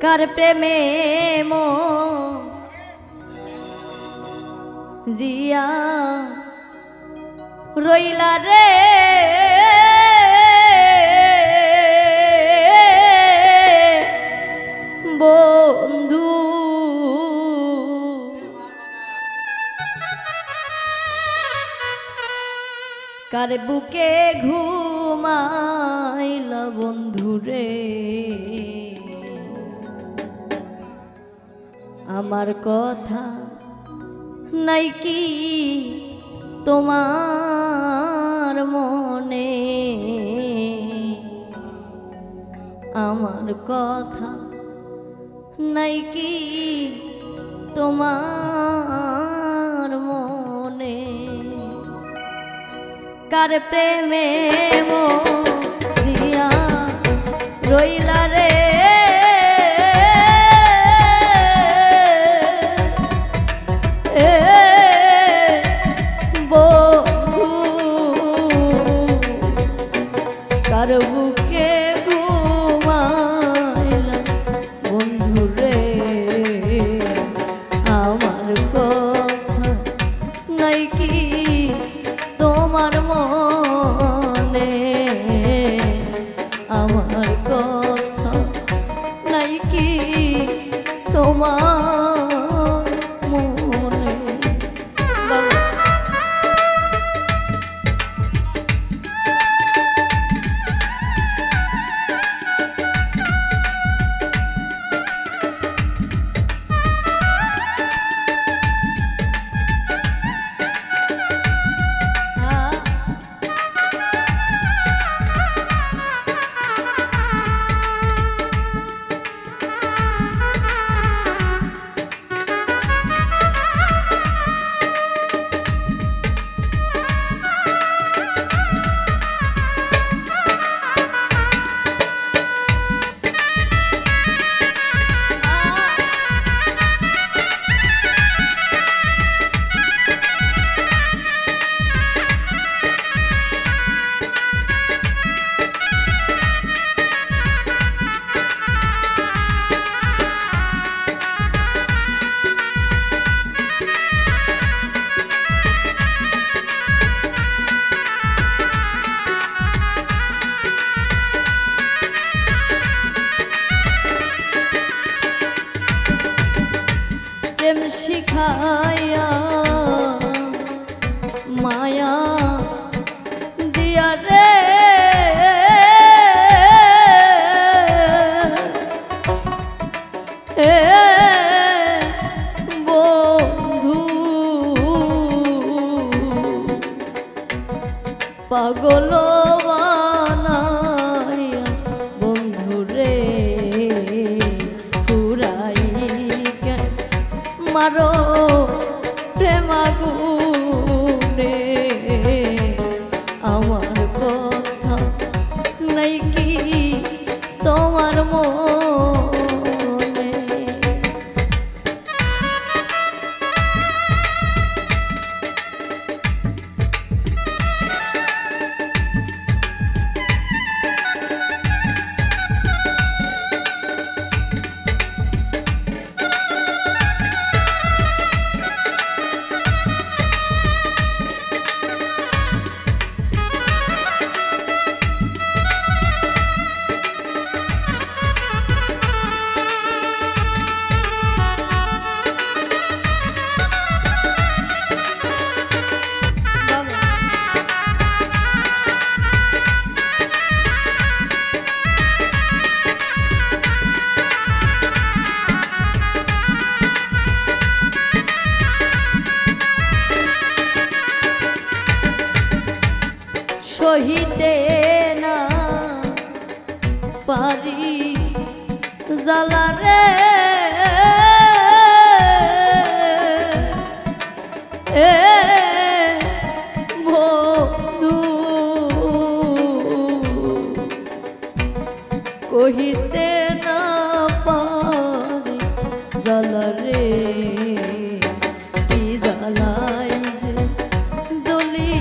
কার প্রেমে জিয়া রইলা রে বন্ধু কার বুকে ঘুমাইলা বন্ধু রে আমার কথা নাই কি তোমার মনে আমার কথা নাই কি তোমার মনে কার প্রেমে মরিয়া রইলা রে বন্ধু কার বুকে ঘুমাইলা বন্ধু রে আমার কথা নাই কি তোমার মনে আমার কথা নাই কি তোমার মনে প্রেম শিখায়া মায়া দিয়া রে বন্ধু পাগল বানাইয়া বন্ধু রে মারো প্রেমাগুনে আমার কথা নাই কি তোমার মনে সহিতে না পারি জ্বালা রে বন্ধু কহিতে না পারি জ্বালা রে কি জ্বালাই যে জ্বলি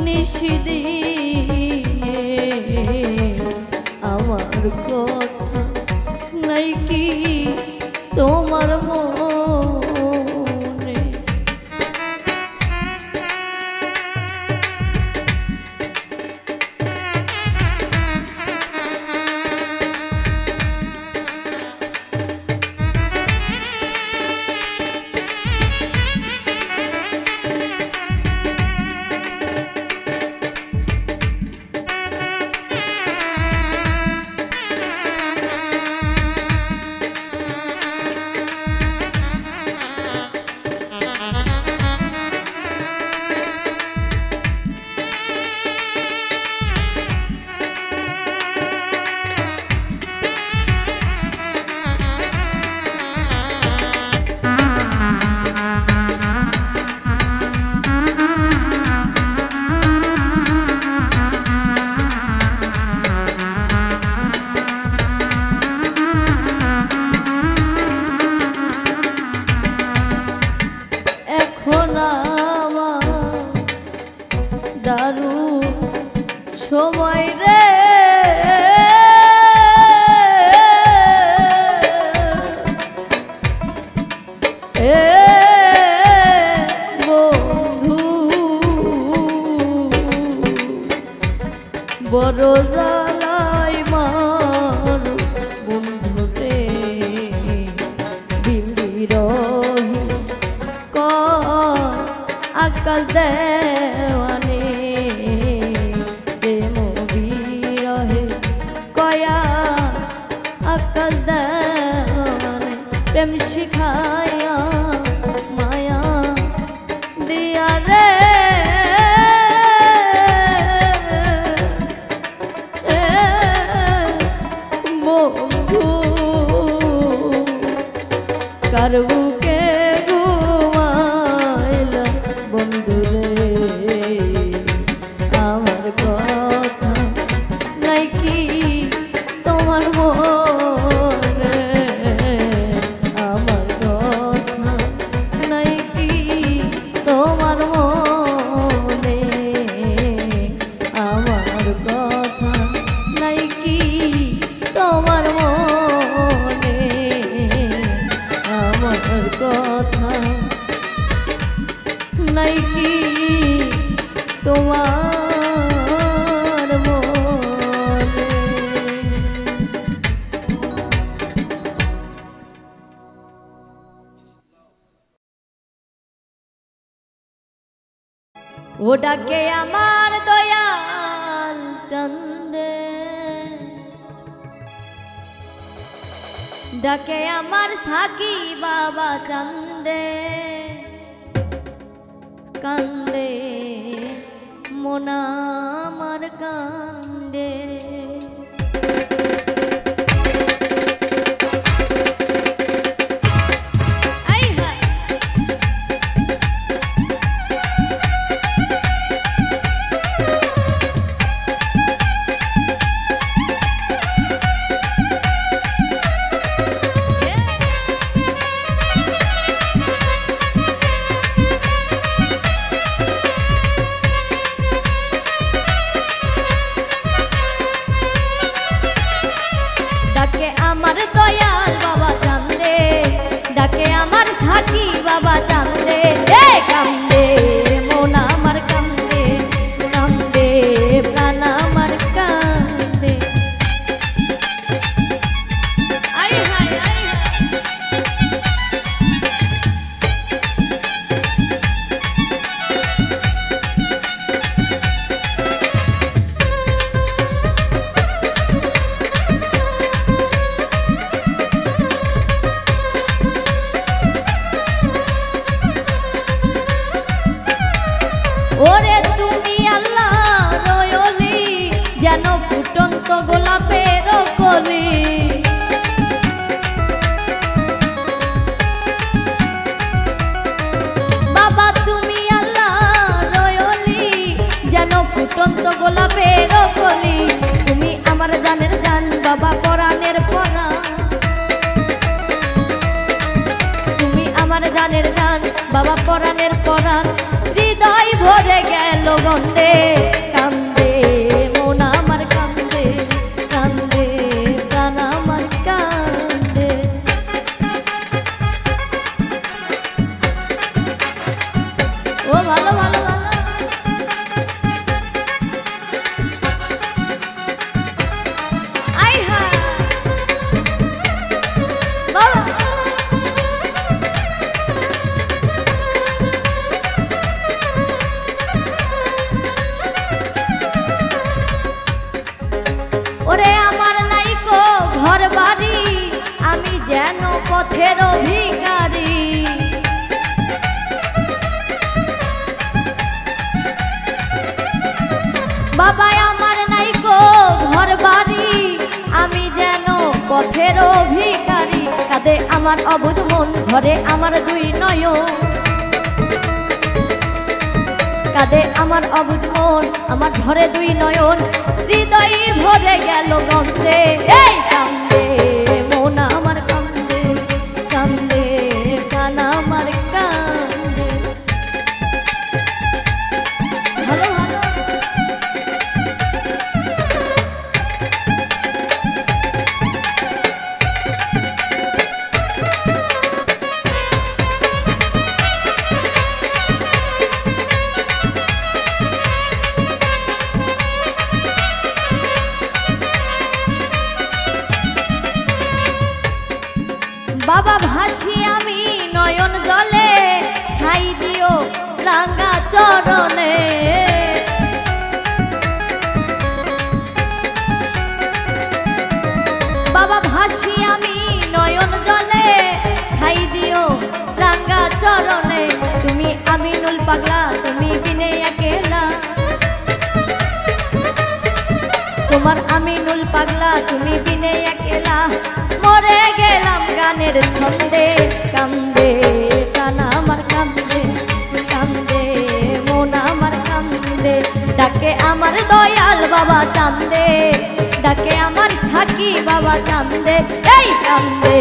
নিশিদিনে আমার কথা নাই তোমার মনে। দারুণ সময় রে, বন্ধু বড় জ্বালাই মার বন্ধু রে, বিরহি ক আকাশ দেওয়ানে, প্রেম বিরহে কয়া আকাশ দেওয়ানে, প্রেম শিখায়া মায়া দিয়া রে, বন্ধু কার বুকে ঘুমাইল বন্ধু রে, আমার কথা নাই কি তোমার মনে, আমার কথা নাই কি তোমার মনে, আমার কথা নাই কি তোমার মনে, আমার কথা নাই কি তোমার মনে। ও ডাকে আমার দয়াল চন্দে, ডাকে আমার সাকি বাবা চন্দে, কান্দে মোনা আমার কান্দে, ডাকে আমার সাথী বাবা চান্দে, কান্দে মন আমার কান্দে, কান্দে প্রাণ আমার কান্দে, আই হাই আই হাই। ওরে তুমি আল্লাহ রয়লি, যেন ফুটন্ত গোলাপের কলি, বাবা তুমি আল্লাহ রয়লি, যেন ফুটন্ত গোলাপের কলি, তুমি আমার জানের জান বাবা পরাণের পরা, তুমি আমার জানের জান বাবা পরাণের পরাণ, হৃদয় ভরে গেল গন্ধে, কান্দে মন আমার কান্দে, কান্দে প্রাণ আমার কান্দে। পথের ভিখারি। বাবা আমার নাই গো ঘর বাড়ি, আমি যেন পথের ভিখারি। কাঁদে আমার অবুঝ মন, ঝরে আমার দুই নয়ন। কাঁদে আমার অবুঝ মন, আমার ঝরে দুই নয়ন। হৃদয় ভরে গেল গন্ধে, এই কান্দে মন আমার কান্দে, কান্দে প্রাণ আমার কান্দে। ভালো ভালো বাবা ভাসি আমি নয়ন জলে, ঠাই দিও রাঙা চরণে। বাবা ভাসি আমি নয়ন জলে, ঠাই দিও রাঙা চরণে। তুমি আমিনুল পাগলা, তুমি বিনে একেলা। তোমার আমিনুল পাগলা, তুমি বিনে একেলা। মরে গেলাম গানের ছন্দে, কান্দে প্রাণ আমার কান্দে, কান্দে মন আমার কান্দে। ডাকে আমার দয়াল বাবা চান্দে, ডাকে আমার সাকি বাবা চান্দে, এই কান্দে